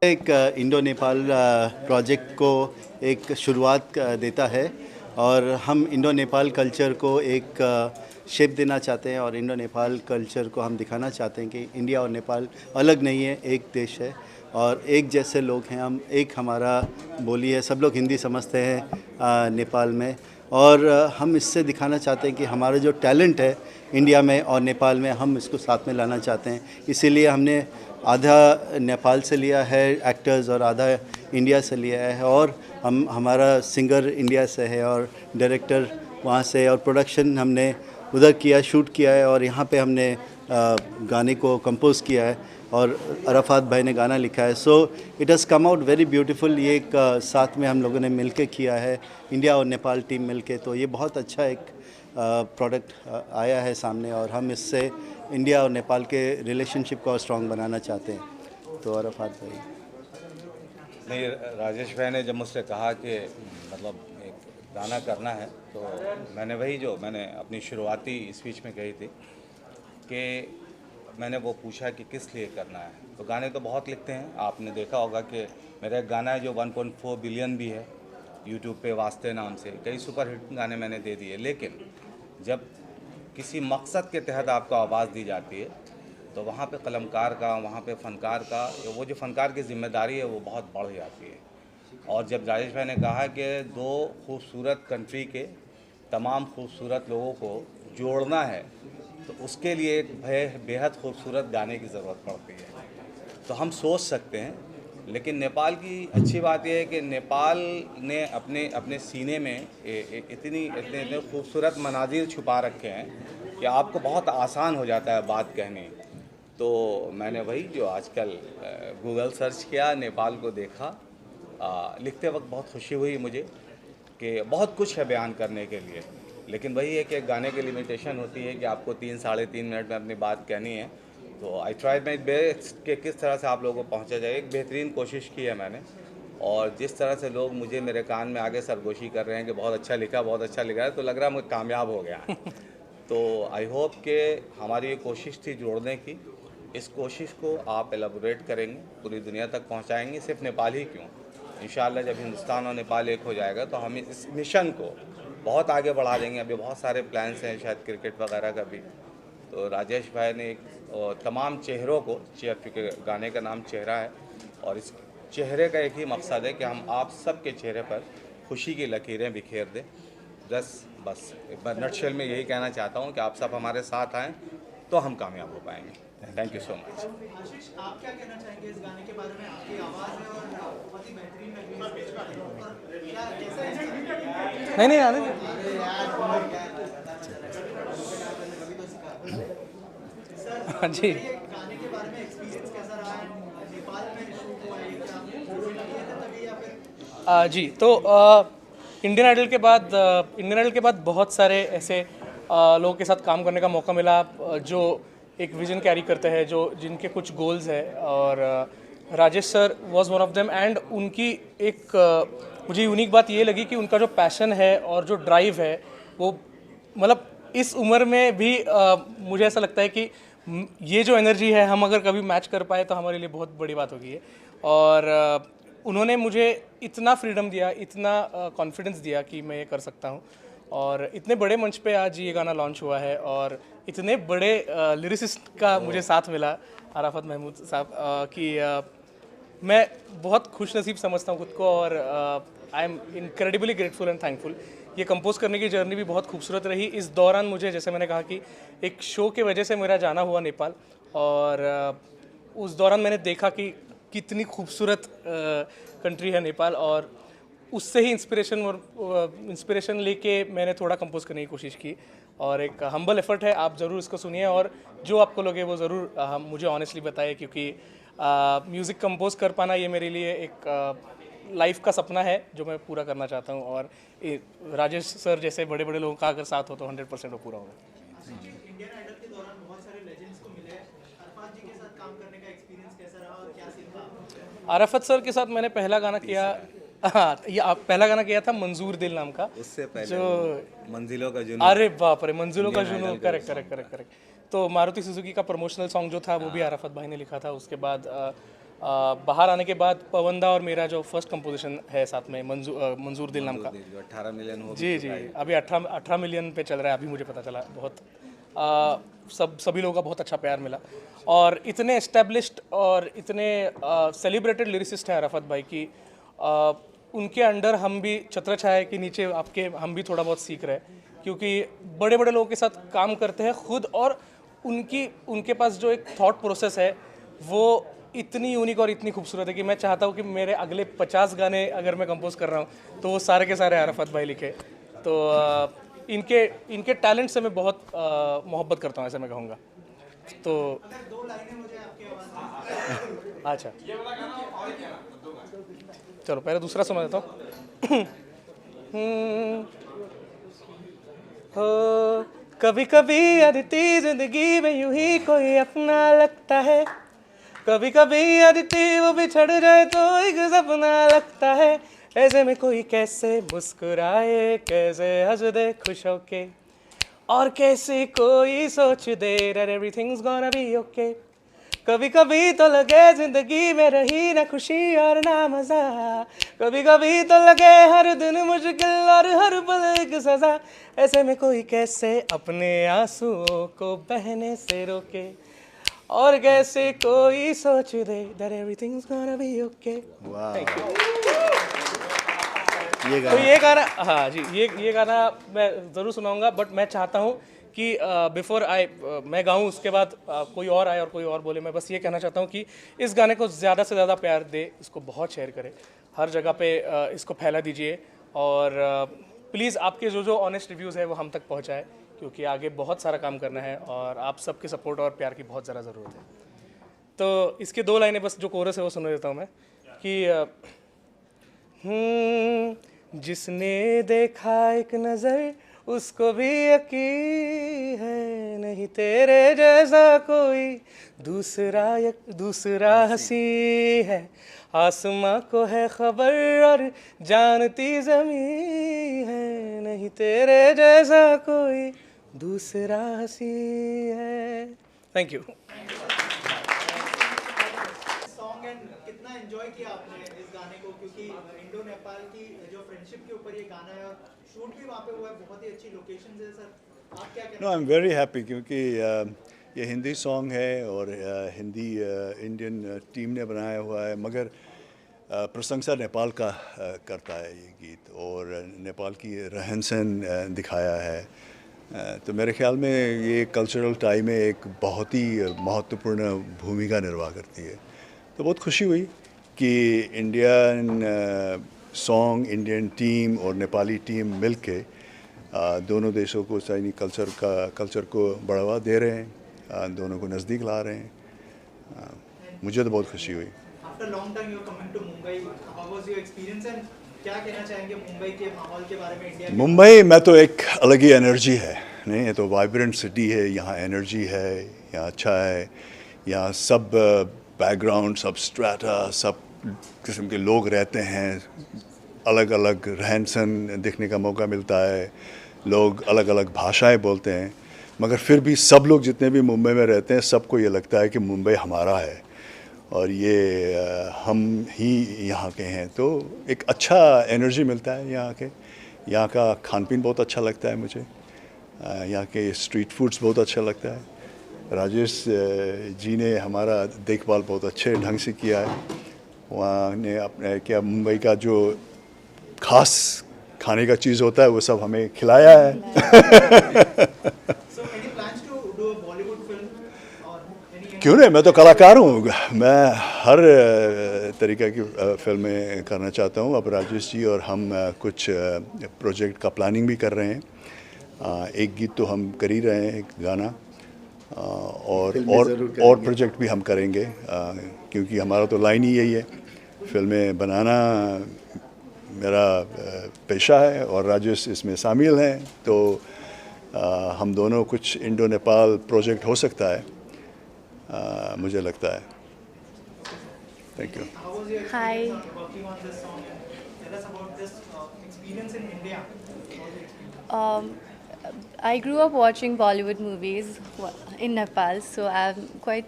एक Indo Nepal project को एक शुरुआत देता है और हम इंडो नेपाल कल्चर को एक शेप देना चाहते हैं और इंडो नेपाल कल्चर को हम दिखाना चाहते हैं कि इंडिया और नेपाल अलग नहीं है, एक देश है और एक जैसे लोग हैं हम। एक हमारा बोली है, सब लोग हिंदी समझते हैं नेपाल में और हम इससे दिखाना चाहते हैं कि हमारा जो टैलेंट है इंडिया में और नेपाल में हम इसको साथ में लाना चाहते हैं। इसीलिए हमने आधा नेपाल से लिया है एक्टर्स और आधा इंडिया से लिया है और हमारा सिंगर इंडिया से है और डायरेक्टर वहाँ से और प्रोडक्शन हमने उधर किया, शूट किया है और यहाँ पे हमने गाने को कंपोज किया है और अराफात भाई ने गाना लिखा है। So it has come out very beautiful. ये एक साथ में हम लोगों ने मिलके किया है, इंडिया और नेपाल टीम मिलके, तो ये बहुत अच्छा एक प्रोडक्ट आया है सामने और हम इससे इंडिया और नेपाल के रिलेशनशिप को और स्ट्रॉन्ग बनाना चाहते हैं। तो अराफात भाई। नहीं, राजेश भाई ने जब मुझसे कहा कि मतलब एक गाना करना है तो मैंने वही जो मैंने अपनी शुरुआती स्पीच में कही थी कि मैंने वो पूछा कि किस लिए करना है। तो गाने तो बहुत लिखते हैं, आपने देखा होगा कि मेरा एक गाना है जो 1.4 बिलियन भी है यूट्यूब पे वास्ते नाम से, कई सुपर हिट गाने मैंने दे दिए। लेकिन जब किसी मकसद के तहत आपको आवाज़ दी जाती है तो वहाँ पे कलमकार का, वहाँ पे फ़नकार का, वो जो फ़नकार की ज़िम्मेदारी है वो बहुत बढ़ जाती है। और जब राजेश भाई ने कहा कि दो खूबसूरत कंट्री के तमाम खूबसूरत लोगों को जोड़ना है तो उसके लिए एक बेहद खूबसूरत गाने की ज़रूरत पड़ती है। तो हम सोच सकते हैं, लेकिन नेपाल की अच्छी बात यह है कि नेपाल ने अपने अपने सीने में इतने खूबसूरत मनाजिर छुपा रखे हैं कि आपको बहुत आसान हो जाता है बात कहनी। तो मैंने वही जो आजकल गूगल सर्च किया, नेपाल को देखा, लिखते वक्त बहुत खुशी हुई मुझे कि बहुत कुछ है बयान करने के लिए, लेकिन वही है कि गाने की लिमिटेशन होती है कि आपको 3 साढ़े 3 मिनट में अपनी बात कहनी है। तो आई ट्राइड माई बेस्ट कि किस तरह से आप लोगों को पहुंचा जाए। एक बेहतरीन कोशिश की है मैंने और जिस तरह से लोग मुझे मेरे कान में आगे सरगोशी कर रहे हैं कि बहुत अच्छा लिखा, बहुत अच्छा लिखा है, तो लग रहा है मुझे कामयाब हो गया है। तो आई होप कि हमारी ये कोशिश थी जोड़ने की, इस कोशिश को आप एलाबोरेट करेंगे, पूरी दुनिया तक पहुँचाएँगे। सिर्फ नेपाल ही क्यों, इंशाअल्लाह जब हिंदुस्तान और नेपाल एक हो जाएगा तो हम इस मिशन को बहुत आगे बढ़ा देंगे। अभी बहुत सारे प्लान्स हैं, शायद क्रिकेट वगैरह का भी। तो राजेश भाई ने एक तमाम चेहरों को, क्योंकि गाने का नाम चेहरा है और इस चेहरे का एक ही मकसद है कि हम आप सब के चेहरे पर खुशी की लकीरें बिखेर दें। बस एक बार नटशेल में यही कहना चाहता हूँ कि आप सब हमारे साथ आएँ तो हम कामयाब हो पाएंगे। Thank you so much. Ashish, आप क्या कहना चाहेंगे इस गाने के बारे में? आपकी आवाज़ है और बहुत ही बेहतरीन लग रही है और क्या कैसा नहीं आने हाँ जी। गाने के बारे में एक्सपीरियंस कैसा रहा है? नेपाल में शूट हुआ है क्या? शूट किए थे तभी या फिर? जी, तो इंडियन आइडल के बाद बहुत सारे ऐसे लोगों के साथ काम करने का मौका मिला जो एक विज़न कैरी करते हैं, जो जिनके कुछ गोल्स है और Rajesh sir was one of them. And उनकी एक मुझे यूनिक बात ये लगी कि उनका जो पैशन है और जो ड्राइव है वो मतलब इस उम्र में भी मुझे ऐसा लगता है कि ये जो एनर्जी है हम अगर कभी मैच कर पाए तो हमारे लिए बहुत बड़ी बात होगी। और उन्होंने मुझे इतना फ्रीडम दिया, इतना कॉन्फिडेंस दिया कि मैं ये कर सकता हूँ। और इतने बड़े मंच पे आज ये गाना लॉन्च हुआ है और इतने बड़े लिरिसिस्ट का मुझे साथ मिला, अराफात महमूद साहब, कि मैं बहुत खुश नसीब समझता हूँ खुद को और I am incredibly grateful and thankful. ये कंपोज करने की जर्नी भी बहुत खूबसूरत रही। इस दौरान मुझे, जैसे मैंने कहा कि एक शो के वजह से मेरा जाना हुआ नेपाल और उस दौरान मैंने देखा कि कितनी खूबसूरत कंट्री है नेपाल और उससे ही इंस्पिरेशन लेके मैंने थोड़ा कंपोज करने की कोशिश की और एक हम्बल एफर्ट है। आप ज़रूर इसको सुनिए और जो आपको लगे वो ज़रूर मुझे ऑनेस्टली बताइए, क्योंकि म्यूज़िक कंपोज कर पाना ये मेरे लिए एक लाइफ का सपना है जो मैं पूरा करना चाहता हूँ और राजेश सर जैसे बड़े बड़े लोगों का अगर साथ हो तो 100% वो पूरा होगा। इंडियन आइडल के दौरान बहुत सारे लेजेंड्स को मिले, अराफात जी के साथ काम करने का एक्सपीरियंस कैसा रहा और क्या सीखा? अराफत सर के साथ मैंने पहला गाना किया, हाँ ये पहला गाना किया था मंजूर दिल नाम का, उससे पहले जो मंजिलों का जुनून। अरे बाप रे, मंजिलों का जुनून, करेक्ट। तो मारुति सुजुकी का प्रमोशनल सॉन्ग जो था वो भी अराफत भाई ने लिखा था। उसके बाद बाहर आने के बाद पवनदा और मेरा जो फर्स्ट कंपोजिशन है साथ में मंजूर दिल नाम का, जो 18 मिलियन हो जी जी, अभी 18 मिलियन पे चल रहा है, अभी मुझे पता चला। बहुत सभी लोगों का बहुत अच्छा प्यार मिला, और इतने एस्टेब्लिश्ड और इतने सेलिब्रेटेड लिरिसिस्ट हैं अराफत भाई की, उनके अंडर हम भी छत्रछाया के नीचे आपके हम भी थोड़ा बहुत सीख रहे हैं, क्योंकि बड़े बड़े लोगों के साथ काम करते हैं खुद, और उनके पास जो एक थॉट प्रोसेस है वो इतनी यूनिक और इतनी खूबसूरत है कि मैं चाहता हूँ कि मेरे अगले 50 गाने अगर मैं कंपोज कर रहा हूँ तो वो सारे के सारे अराफत भाई लिखे। तो इनके टैलेंट से मैं बहुत मोहब्बत करता हूँ, ऐसे मैं कहूँगा। तो अगर 2 लाइनें हो जाए आपकी आवाज़ में। अच्छा, चलो पहले दूसरा समझ लेता हूँ। हो कभी कभी अदिति जिंदगी में यूं ही कोई अपना लगता है, कभी कभी अदिति वो बिछड़ जाए तो एक सपना लगता है, ऐसे में कोई कैसे मुस्कुराए, कैसे हंस दे खुश होके, और कैसे कोई सोच दे that everything's gonna be okay। कभी कभी तो लगे जिंदगी में रही ना खुशी और ना मजा, कभी कभी तो लगे हर दिन मुश्किल और हर पल एक सजा, ऐसे में कोई कैसे अपने आंसुओं को बहने से रोके, और कैसे कोई सोच दे that everything's gonna be okay। वाह, Thank you। ये तो गाना ये गाना, हाँ जी, ये गाना मैं ज़रूर सुनाऊंगा, बट मैं चाहता हूँ कि बिफोर मैं गाऊँ उसके बाद कोई और आए और कोई और बोले। मैं बस ये कहना चाहता हूँ कि इस गाने को ज़्यादा से ज़्यादा प्यार दे, इसको बहुत शेयर करें, हर जगह पे इसको फैला दीजिए, और प्लीज़ आपके जो ऑनेस्ट रिव्यूज़ है वो हम तक पहुँचाए, क्योंकि आगे बहुत सारा काम करना है और आप सबके सपोर्ट और प्यार की बहुत ज़्यादा ज़रूरत है। तो इसके 2 लाइनें बस जो कोरस है वो सुन देता हूँ मैं कि जिसने देखा एक नज़र उसको भी यकीन है, नहीं तेरे जैसा कोई दूसरा हंसी है, आसमां को है खबर और जानती ज़मीं है, नहीं तेरे जैसा कोई दूसरा हंसी है। Thank you. सॉन्ग एंड कितना एंजॉय किया आपने इस गाने को, क्योंकि इंडो नेपाल की जो फ्रेंडशिप के ऊपर ये गाना है और शूट भी वहाँ पे हुआ है, बहुत ही अच्छी लोकेशन है। सर आप क्या कहना? No, I am very happy क्योंकि ये हिंदी सॉन्ग है और हिंदी इंडियन टीम ने बनाया हुआ है, मगर प्रशंसा नेपाल का करता है ये गीत, और नेपाल की रहन सहन दिखाया है। तो मेरे ख्याल में ये कल्चरल टाई में एक बहुत ही महत्वपूर्ण भूमिका निर्वाह करती है। तो बहुत खुशी हुई कि इंडियन सॉन्ग, इंडियन टीम और नेपाली टीम मिलके दोनों देशों को सैनी कल्चर को बढ़ावा दे रहे हैं, दोनों को नज़दीक ला रहे हैं। मुझे तो बहुत खुशी हुई। After long time you are coming to Mumbai, how was your experience and क्या कहना चाहेंगे मुंबई के माहौल के बारे में? इंडिया मुंबई में तो एक अलग ही एनर्जी है, नहीं, ये तो वाइब्रेंट सिटी है, यहाँ एनर्जी है, यहाँ अच्छा है, यहाँ सब बैकग्राउंड, सब स्ट्रेटा, सब किस्म के लोग रहते हैं, अलग अलग रहन सहन देखने का मौका मिलता है, लोग अलग अलग भाषाएं बोलते हैं, मगर फिर भी सब लोग जितने भी मुंबई में रहते हैं सबको ये लगता है कि मुंबई हमारा है और ये हम ही यहाँ के हैं। तो एक अच्छा एनर्जी मिलता है यहाँ के। यहाँ का खान पीन बहुत अच्छा लगता है मुझे, यहाँ के स्ट्रीट फूड्स बहुत अच्छा लगता है। राजेश जी ने हमारा देखभाल बहुत अच्छे ढंग से किया है। वहाँ ने अपने क्या मुंबई का जो खास खाने का चीज़ होता है वो सब हमें खिलाया है। So any plans to do a Bollywood film or any? क्यों नहीं, मैं तो कलाकार हूँ, मैं हर तरीक़े की फिल्में करना चाहता हूँ। अब राजेश जी और हम कुछ प्रोजेक्ट का प्लानिंग भी कर रहे हैं। एक गीत तो हम कर ही रहे हैं, एक गाना, और प्रोजेक्ट भी हम करेंगे, क्योंकि हमारा तो लाइन ही यही है, फिल्में बनाना मेरा पेशा है और राजेश इसमें शामिल हैं। तो हम दोनों कुछ इंडो नेपाल प्रोजेक्ट हो सकता है, मुझे लगता है। Thank you. How was your Hi. experience on working on this song and tell us about this experience in India? How was the experience? I grew up watching Bollywood movies in Nepal, so I'm quite.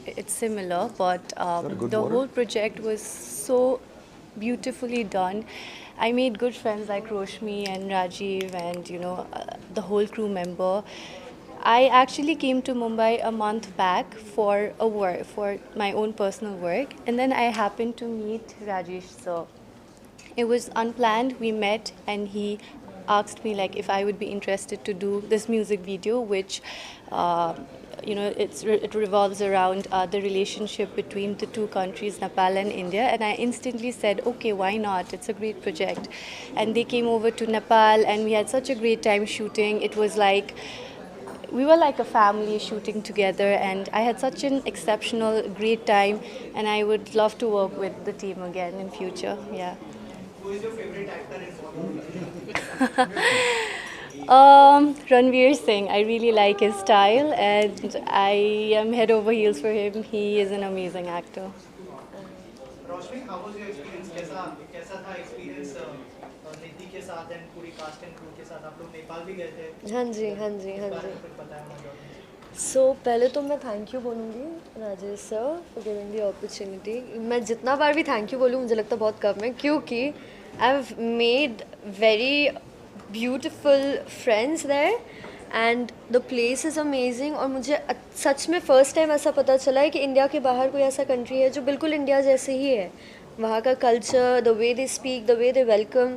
It's similar, but the whole project was so beautifully done. I made good friends like Roshmi and Rajiv, and the whole crew member. I actually came to Mumbai a month back for my own personal work, and then I happened to meet Rajesh. So it was unplanned. We met, and he asked me like if I would be interested to do this music video, which it revolves around the relationship between the two countries, Nepal and India. And I instantly said, okay, why not? It's a great project. And they came over to Nepal, and we had such a great time shooting. It was like we were like a family shooting together, and I had such an exceptional, great time. And I would love to work with the team again in future. Yeah. Who is your favorite actor in Bollywood? Ranveer Singh. I really like his style, and I am head over heels for him. He is an amazing actor. Roshni, how was your experience? कैसा था experience निधि के साथ and पूरी cast and crew के साथ? आप लोग नेपाल भी गए थे? हाँ जी हाँ जी हाँ इस बारे जी में कुछ बताया हमारे audience? सो पहले तो मैं थैंक यू बोलूँगी Rajesh sir for giving the opportunity. मैं जितना बार भी थैंक यू बोलूँ मुझे लगता है बहुत कम है, क्योंकि I have made very beautiful friends there and the place is amazing. और मुझे सच में फ़र्स्ट टाइम ऐसा पता चला है कि इंडिया के बाहर कोई ऐसा कंट्री है जो बिल्कुल इंडिया जैसे ही है. वहाँ का culture, the way they speak, the way they welcome,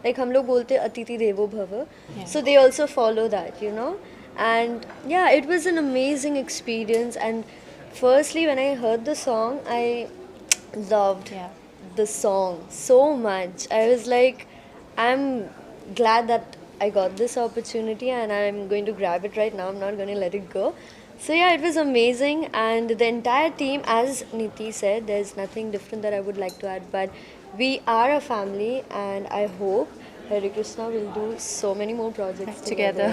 like हम लोग बोलते हैं अतिथि देवो भव, so they also follow that and yeah, it was an amazing experience. And firstly, when I heard the song, I loved the song so much. I was like, I'm glad that I got this opportunity, and I'm going to grab it right now. I'm not going to let it go. So yeah, it was amazing. And the entire team, as Niti said, there's nothing different that I would like to add, but we are a family, and I hope Hare Krishna will do so many more projects together.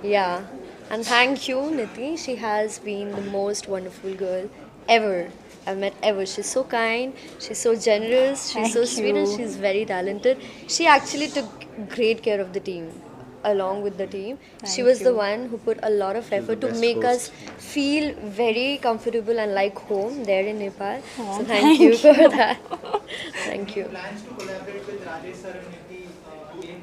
Yeah. And thank you, Niti. She has been the most wonderful girl ever I've met ever. She's so kind, she's so generous, she's so sweet, and she's very talented. She actually took great care of the team. Along with the team, she was the one who put a lot of effort to make us feel very comfortable and like home there in Nepal. So thank you for that. Thank you. Plans to collaborate with Rajesh sir and Nidhi again?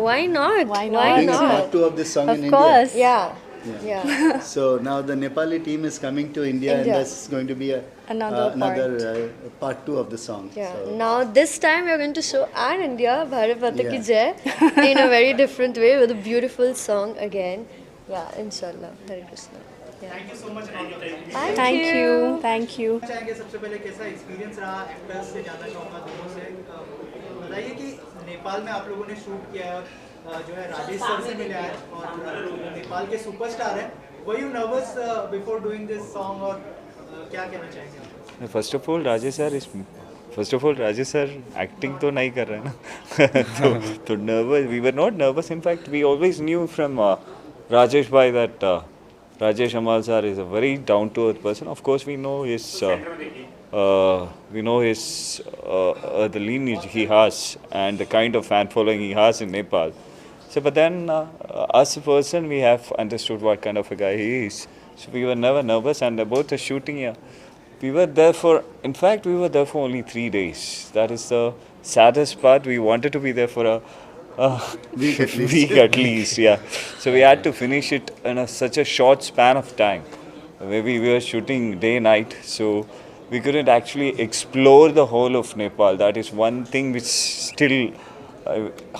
Why not? Why Why not? Doing not? part 2 of this song Of in course. Yeah. India. Yeah. So now the Nepali team is coming to India, and India. that's going to be Another part 2 of the song. Yeah. So, Now this time we are going to show our India, Bharat Mata Ki Yeah. Jai, in a very different way with a beautiful song again. Yeah, inshallah. Hare Krishna. Yeah. Thank you so much and all the best. Thank you. Thank you. चाहेंगे सबसे पहले कैसा experience रहा? Actors से जानना चाहूँगा दोनों से. बताइए कि नेपाल में आप लोगों ने शूट किया है, जो है राजेश सर से मिले हैं और नेपाल के सुपरस्टार हैं. Were you nervous before doing this song, और क्या कहना चाहेंगे आप? First of all Rajesh sir acting तो नहीं कर रहे हैं ना. तो nervous, we were not nervous. In fact we always knew from Rajesh भाई that Rajesh Amal sir is a very down to earth person. Of course we know his the lineage he has and the kind of fan following he has in Nepal. So but then as a person we have understood what kind of a guy he is. So we were never nervous. And about the shooting here, we were there for only 3 days. That is the saddest part. We wanted to be there for a week at least, yeah. So we had to finish it in such a short span of time. Maybe we were shooting day night, so we couldn't actually explore the whole of Nepal. That is one thing which still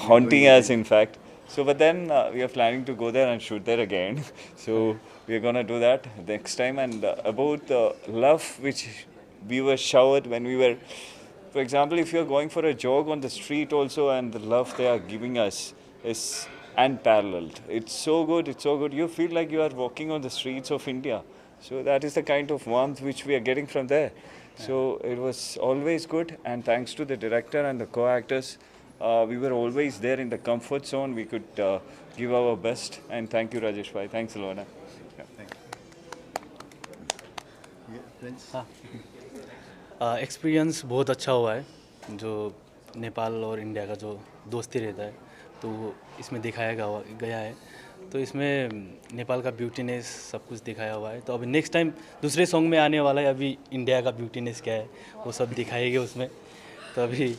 haunting us, in fact. So but then we are planning to go there and shoot there again. So we are gonna do that next time. And about the love which we were showered when we were, for example, if you're going for a jog on the street also, and the love they are giving us is unparalleled. It's so good, it's so good. You feel like you are walking on the streets of India. So that is the kind of warmth which we are getting from there. So it was always good, and thanks to the director and the co-actors, we were always there in the comfort zone. We could give our best. And thank you, Rajesh bhai. Thanks, Alona. Experience बहुत अच्छा हुआ है. जो नेपाल और India का जो दोस्ती रहता है, तो वो इसमें दिखाया गया है. तो इसमें नेपाल का ब्यूटीनेस सब कुछ दिखाया हुआ है। तो अभी नेक्स्ट टाइम दूसरे सॉन्ग में आने वाला है, अभी इंडिया का ब्यूटीनेस क्या है वो सब दिखाएंगे उसमें। तो अभी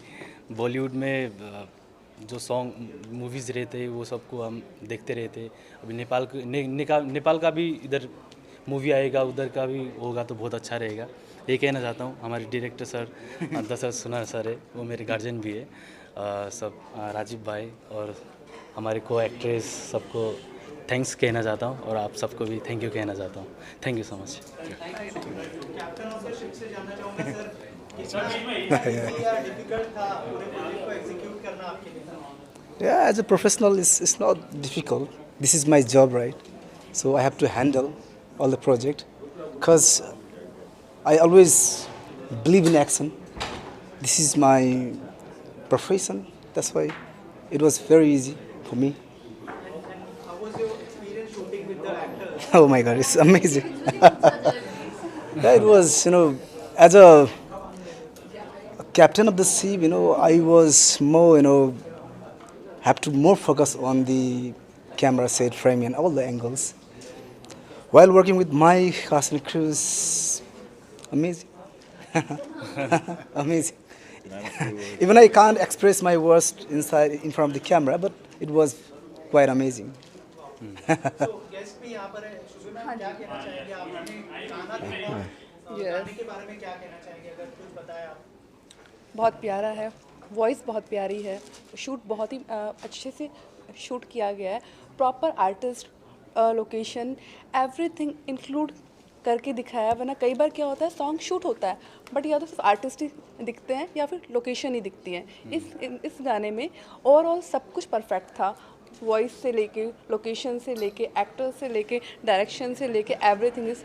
बॉलीवुड में जो सॉन्ग मूवीज़ रहते वो सबको हम देखते रहते। अभी नेपाल का भी इधर मूवी आएगा, उधर का भी होगा तो बहुत अच्छा रहेगा। ये कहना चाहता हूँ। हमारे डायरेक्टर सर दशरथ सुनार सर है, वो मेरे गार्जियन भी है। सब राजीव भाई और हमारे को एक्ट्रेस सबको थैंक्स कहना चाहता हूँ, और आप सबको भी थैंक यू कहना चाहता हूँ। Thank you so much. Captain of the ship से जानना चाहूँगा सर, कितना डिफिकल्ट था पूरे प्रोजेक्ट को एग्जीक्यूट करना आपके लिए? Yeah, as a professional, it's not difficult. This is my job, right? So I have to handle all the project because I always believe in action. This is my profession. That's why it was very easy for me. And how was your experience shooting with the actors? Oh my God, it's amazing. Yeah, it was, as a captain of the ship, I was more, have to more focus on the camera set frame and all the angles. While working with my cast and crew is amazing. Amazing. Even I can't express my words in front of the camera, but it was quite amazing. So guest भी यहाँ पर है, शुभ ma'am क्या कहना चाहेंगे? आपने गाना सुना, गाने के बारे में क्या कहना चाहेंगे, अगर कुछ बताएं आप? बहुत प्यारा है, वॉइस बहुत प्यारी है, शूट बहुत ही अच्छे से शूट किया गया है। Proper artist, location, everything include करके दिखाया है। वरना कई बार क्या होता है, सॉन्ग शूट होता है बट या तो सिर्फ आर्टिस्ट ही दिखते हैं या फिर लोकेशन ही दिखती है। इस गाने में ओवरऑल सब कुछ परफेक्ट था। वॉइस से लेके, लोकेशन से लेके, एक्टर से लेके, डायरेक्शन से लेके, एवरीथिंग इज़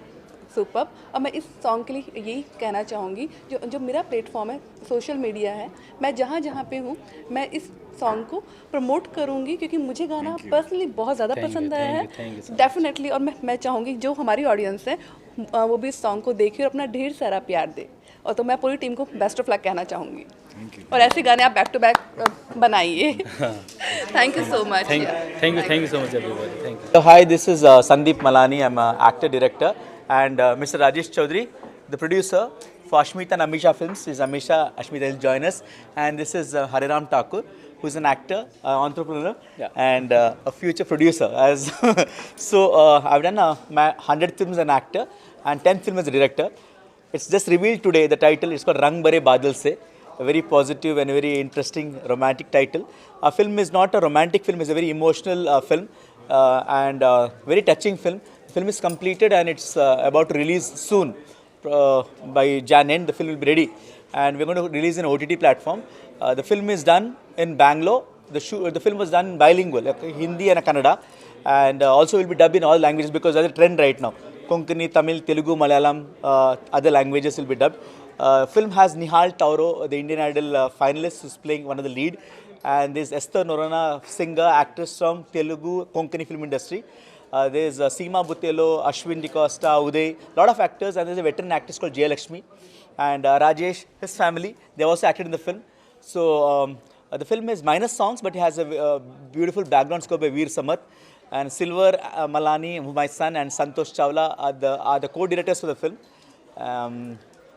सुपर्ब। और मैं इस सॉन्ग के लिए यही कहना चाहूँगी, जो मेरा प्लेटफॉर्म है, सोशल मीडिया है, मैं जहाँ जहाँ पे हूँ मैं इस सॉन्ग को प्रमोट करूँगी क्योंकि मुझे गाना पर्सनली बहुत ज़्यादा पसंद आया है डेफिनेटली। और मैं चाहूँगी जो हमारी ऑडियंस है वो भी इस सॉन्ग को देखे और अपना ढेर सारा प्यार दे। और तो मैं पूरी टीम को बेस्ट ऑफ लक कहना चाहूँगी, और ऐसे गाने आप बैक टू बैक बनाइए। Thank you so much. Thank you so much everybody. Thank you. So hi, this is Sandeep Malani. I'm an actor director, and Mr. Rajesh Chaudhary, the producer for Ashmita and Amisha Films. Is Ashmita will join us, and this is Hariram Thakur, who is an actor, entrepreneur, and a future producer. As so, I've done my 100 films as an actor and 10 films as a director. It's just revealed today. The title is called Rang Bare Badal Se. A very positive and very interesting romantic title. Our film is not a romantic film; it's a very emotional film and very touching film. The film is completed and it's about to release soon. By Jan end, the film will be ready, and we're going to release an OTT platform. The film is done in Bangalore. The film was done bilingual, like Hindi and Kannada, and also will be dubbed in all languages because there's a trend right now. Konkani, Tamil, Telugu, Malayalam, other languages will be dubbed. Film has Nihal Tauro, the Indian Idol finalist, who's playing one of the lead, and there's Esther Norana, singer, actress from Telugu, Konkani film industry. There's Seema Butelo, Ashwin D'Costa, Uday, lot of actors, and there's a veteran actress called Jay Lakshmi, and Rajesh, his family, they also acted in the film. So the film is minus songs, but it has a beautiful background score by Veer Samath. And Silver Malani, my son, and Santosh Chawla are the co-directors for the film.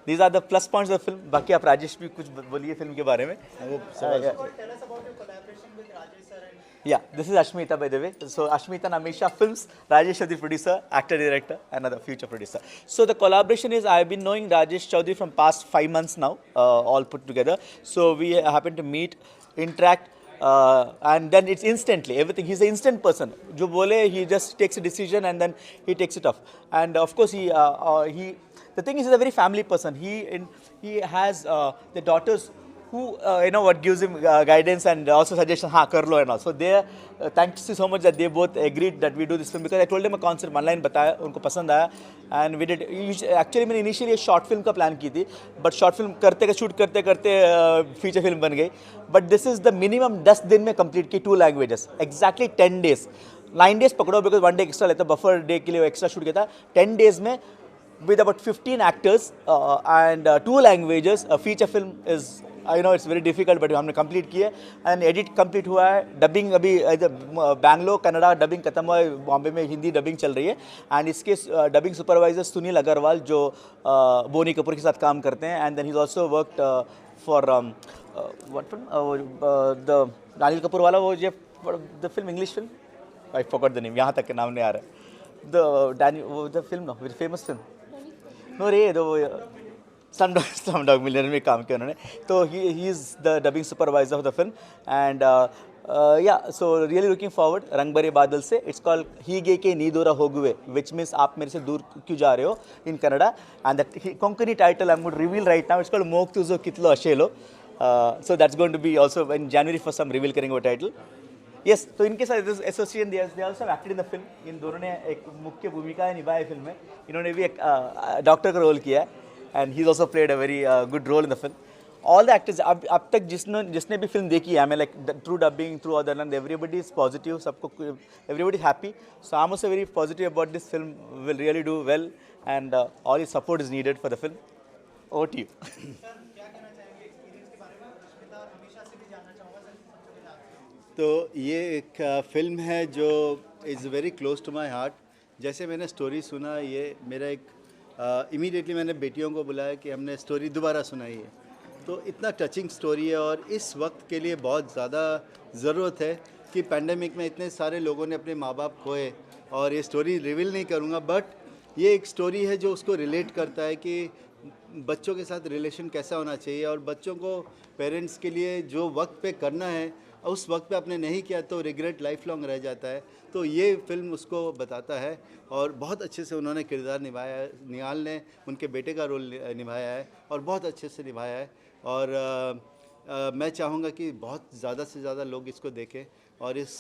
These are the plus points of the film. बाकी आप राजेश भी कुछ बोलिए film के बारे में. Tell us about your collaboration with Rajesh sir. Yeah, this is Ashmita, by the way. So Ashmita and Amisha Films, Rajesh is the producer, actor, director, and another future producer. So the collaboration is, I've been knowing Rajesh Chaudhary from past 5 months now, all put together. So we happen to meet, interact, and then it's instantly everything. He's an instant person. Jo bole, he just takes a decision and then he takes it off. And of course, the thing is, he's a very family person. He has the daughters who what gives him guidance and also suggestions. Kar lo and all. So they thanks you so much that they both agreed that we do this film, because I told them a concept, one line bataya, unko pasand aaya, and we did. Actually, मैंने initially a short film का plan की थी, but short film shoot करते feature film बन गई. But this is the minimum 10 दिन में complete की 2 languages, exactly 10 days. 9 days पकड़ो because 1 day extra लेता, buffer day के लिए extra shoot किया था. 10 days में with about 15 actors and 2 languages. A feature film is, I know it's very difficult, but हमने complete किया and edit complete हुआ है. Dubbing अभी बैंगलोर कनाडा डबिंग खत्म हुआ है, बॉम्बे में हिंदी डबिंग चल रही है. एंड इसके डबिंग सुपरवाइजर सुनील अग्रवाल जो बोनी कपूर के साथ काम करते हैं. And then he is also worked for what film the Anil Kapoor वाला वो जो the film English film I forgot the name, यहाँ तक के नाम नहीं आ रहा है. The film no very famous film no रे दो स्लमडॉग मिलियनेयर में काम किया उन्होंने. तो he is the dubbing supervisor of the film. And yeah, so really looking forward. रंग भरे बादल से इट्स कॉल्ड हीगे के नी दूरा होगुवे, विच मीन्स आप मेरे से दूर क्यों जा रहे हो in Kannada. And that Konkani title I am going to reveal right now. It's called Mog Tujo Kitlo Ashelo. So that's going to be also in January first हम रिवील करेंगे वो टाइटल. यस, तो इनके साथ association they also acted in the film. इन दोनों ने एक मुख्य भूमिका निभाई फिल्म में. इन्होंने भी एक डॉक्टर का रोल किया है and he also played a very good role in the film. All the actors अब तक जिसने भी फिल्म देखी है, I mean like through dubbing, through other and everybody is positive, सबको everybody is happy. So I'm also very positive about this film will really do well and all your support is needed for the film. Over to you. तो ये एक film है जो is very close to my heart. जैसे मैंने story सुना, ये मेरा एक इमीडिएटली मैंने बेटियों को बुलाया कि हमने स्टोरी दोबारा सुनाई है. तो इतना टचिंग स्टोरी है और इस वक्त के लिए बहुत ज़्यादा ज़रूरत है कि पैंडेमिक में इतने सारे लोगों ने अपने माँ बाप खोए. और ये स्टोरी रिवील नहीं करूँगा, बट ये एक स्टोरी है जो उसको रिलेट करता है कि बच्चों के साथ रिलेशन कैसा होना चाहिए और बच्चों को पेरेंट्स के लिए जो वक्त पे करना है उस वक्त पे आपने नहीं किया तो रिग्रेट लाइफ लॉन्ग रह जाता है. तो ये फिल्म उसको बताता है और बहुत अच्छे से उन्होंने किरदार निभाया है. निहाल ने उनके बेटे का रोल निभाया है और बहुत अच्छे से निभाया है. और मैं चाहूँगा कि बहुत ज़्यादा से ज़्यादा लोग इसको देखें. और इस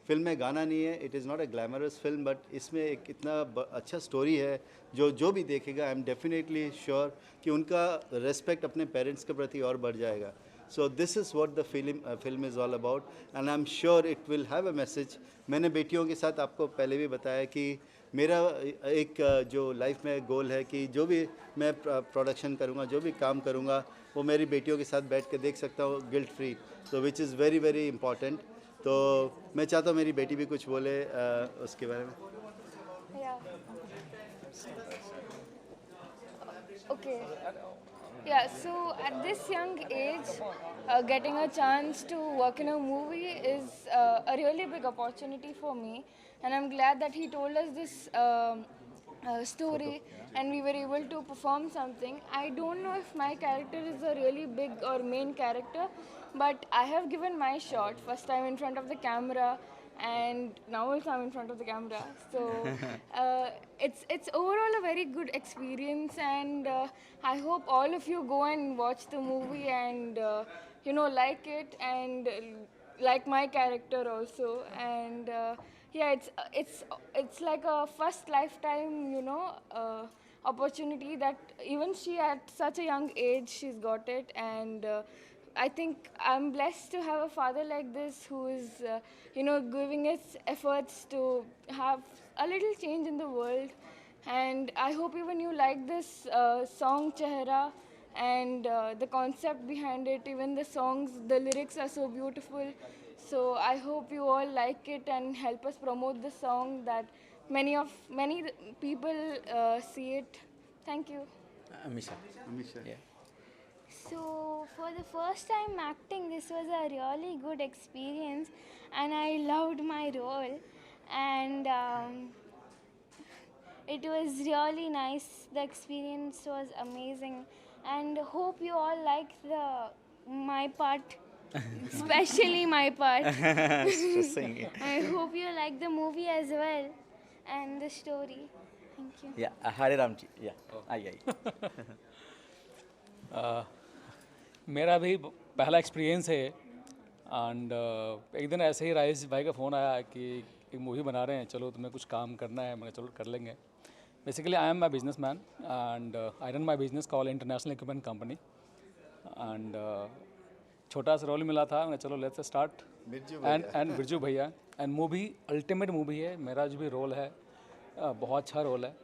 फिल्म में गाना नहीं है, it is not a glamorous film, but इसमें एक इतना अच्छा स्टोरी है जो भी देखेगा आई एम डेफिनेटली श्योर कि उनका रेस्पेक्ट अपने पेरेंट्स के प्रति और बढ़ जाएगा. So this is what the film is all about and I'm sure it will have a message. मैंने बेटियों के साथ आपको पहले भी बताया कि मेरा एक जो लाइफ में गोल है कि जो भी मैं प्रोडक्शन करूँगा, जो भी काम करूँगा, वो मेरी बेटियों के साथ बैठ के देख सकता हूँ गिल्ट फ्री. तो which is very very important. तो मैं चाहता हूँ मेरी बेटी भी कुछ बोले उसके बारे में. Okay. Yeah, so at this young age, getting a chance to work in a movie is a really big opportunity for me, and I'm glad that he told us this story and we were able to perform something. I don't know if my character is a really big or main character, but I have given my shot. First time in front of the camera, and now also I'm in front of the camera. So it's overall a very good experience, and I hope all of you go and watch the movie and like it and like my character also. And yeah, it's like a first lifetime opportunity that even she at such a young age she's got it. And I think I'm blessed to have a father like this who is, giving his efforts to have a little change in the world. And I hope even you like this song Chehra and the concept behind it. Even the songs, the lyrics are so beautiful. So I hope you all like it and help us promote the song that many people see it. Thank you. Amisha. Yeah. So for the first time acting, this was a really good experience and I loved my role, and it was really nice. The experience was amazing and hope you all like my part, especially my part. I hope you like the movie as well and the story. Thank you. Yeah, Hare Ram ji. Yeah. Ai. मेरा भी पहला experience है. And एक दिन ऐसे ही राजेश भाई का phone आया कि एक मूवी बना रहे हैं, चलो तुम्हें कुछ काम करना है. मैंने चलो कर लेंगे. Basically I am my business man and I run my business call international equipment company. And छोटा सा रोल मिला था. मैंने चलो लेट्स स्टार्ट. एंड बिरजू भैया एंड मूवी अल्टीमेट मूवी है. मेरा जो भी रोल है बहुत अच्छा रोल है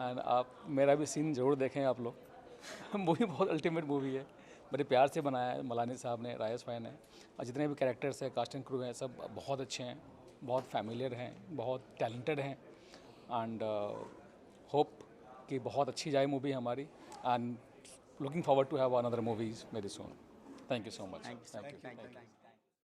एंड आप मेरा भी सीन ज़रूर देखें आप लोग। मूवी बहुत अल्टीमेट मूवी है, बड़े प्यार से बनाया है मलानी साहब ने, राजेश भाई ने, और जितने भी कैरेक्टर्स हैं, कास्ट एंड क्रू हैं, सब बहुत अच्छे हैं, बहुत फैमिलियर हैं, बहुत टैलेंटेड हैं, एंड होप कि बहुत अच्छी जाए मूवी हमारी, and looking forward to have another movies very soon. Thank you so much. Thank you.